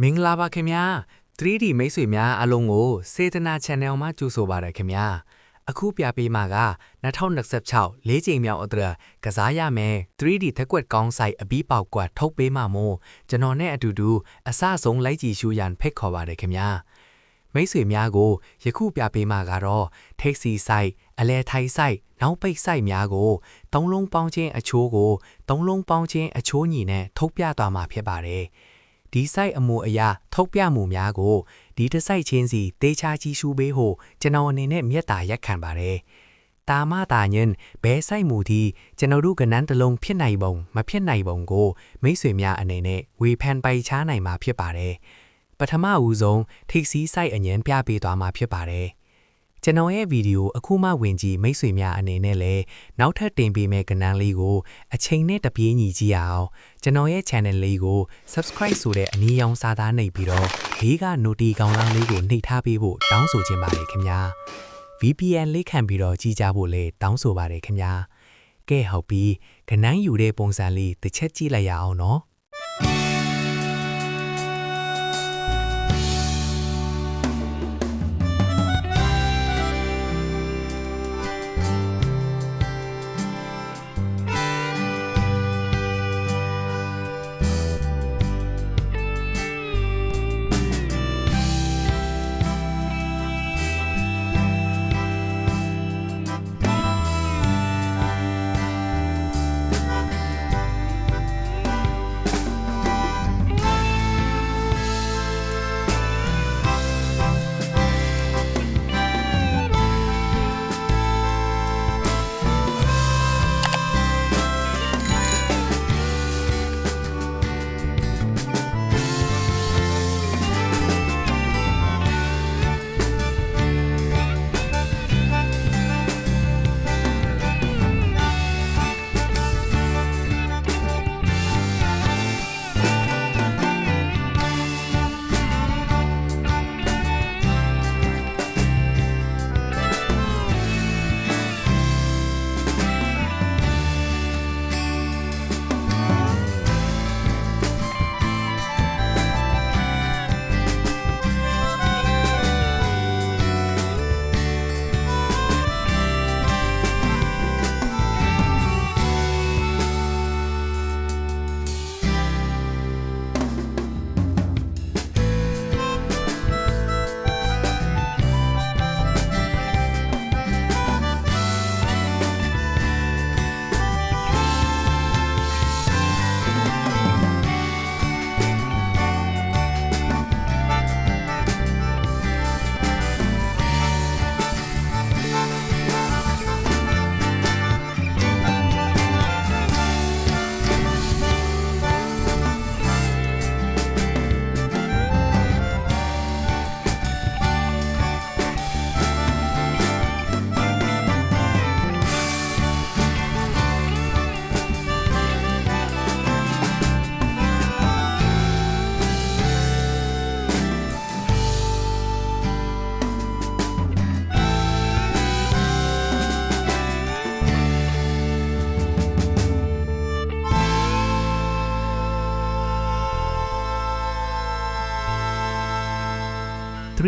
မင်္ဂလာပါခင်ဗျာ 3D မိတ်ဆွေများအားလုံးကိုစေတနာ channel မှာကြိုဆိုပါရခင်ဗျာအခုပြပေးမှာက2026 ၄ချိန်မြောက်အတွက်ကစားရမယ် 3D သက်ကွက်ကောင်းဆိုင်အပြီးပေါက်ကွက်ထုတ်ပေးမှာမို့ကျွန်တော်နဲ့အတူတူအစဆုံးလိုက်ကြည့်ရှုရန်ဖိတ်ခေါ်ပါတယ်ခင်ဗျာမိတ်ဆွေများကိုယခုပြပေးမှာကတော့ taxi site အလဲထိုင် site နောက်ပိတ် site များကိုသုံးလုံးပေါင်းခြင်းအချိုးကိုသုံးလုံးပေါင်းခြင်းအချိုးညီနဲ့ထုတ်ပြသွားမှာဖြစ်ပါတယ်ဒီ site အမူအရာထုတ်ပြမှုများကိုဒီတစ် site ချင်းစီတေချာကြည့်ရှုပေးဖို့ကျွန်တော်အနေနဲ့မြတ်တာရက်ခံပါတယ်။တာမတာညင်ဘဲ site မူဒီကျွန်တော်တို့ကဏ္ဍတစ်လုံးဖြစ်နိုင်ပုံမဖြစ်နိုင်ပုံကိုမိတ်ဆွေများအနေနဲ့ဝေဖန်ပိုင်ချနိုင်မှာဖြစ်ပါတယ်။ပထမဦးဆုံး taxi site အញ្ញံပြပေးသွားမှာဖြစ်ပါတယ်။ကျွန်တော်ရဲ့ဗီဒီယိုအခုမှဝင်ကြည့်မိတ်ဆွေများအနေနဲ့လည်းနောက်ထပ်တင်ပေးမယ့်ကဏ္ဍလေးကိုအချိန်နဲ့တပြေးညီကြည့်ရအောင်ကျွန်တော်ရဲ့ channel လေးကို subscribe ဆိုတဲ့အနည်းရောင်စာသားနှိပ်ပြီးတော့ဘေးက noti ကောင်လောင်းလေးကိုနှိပ်ထားပေးဖို့တောင်းဆိုချင်ပါတယ်ခင်ဗျာ VPN လေးခံပြီးတော့ကြည့်ကြဖို့လည်းတောင်းဆိုပါတယ်ခင်ဗျာကဲဟုတ်ပြီကဏ္ဍယူတဲ့ပုံစံလေးတစ်ချက်ကြည့်လိုက်ရအောင်နော်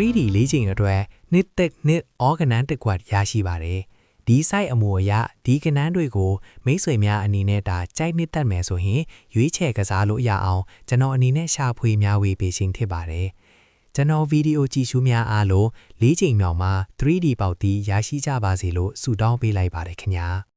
3D လေးချိန်အတွက်နှစ်သက်နှစ်အော်ဂနန်တစ်ကွက်ရရှိပါတယ်ဒီ site အမူအရာဒီကဏ္ဍတွေကိုမိတ်ဆွေများအနေနဲ့ဒါကြိုက်နှစ်သက်မယ်ဆိုရင်ရွေးချယ်ကစားလို့ရအောင်ကျွန်တော်အနေနဲ့ရှာဖွေများဝေပေးခြင်းဖြစ်ပါတယ်ကျွန်တော်ဗီဒီယိုကြည့်ရှုများအားလို့၄ချိန်မြောက်မှာ 3D ပေါက်တီးရရှိကြပါစေလို့ဆုတောင်းပေးလိုက်ပါတယ်ခင်ဗျာ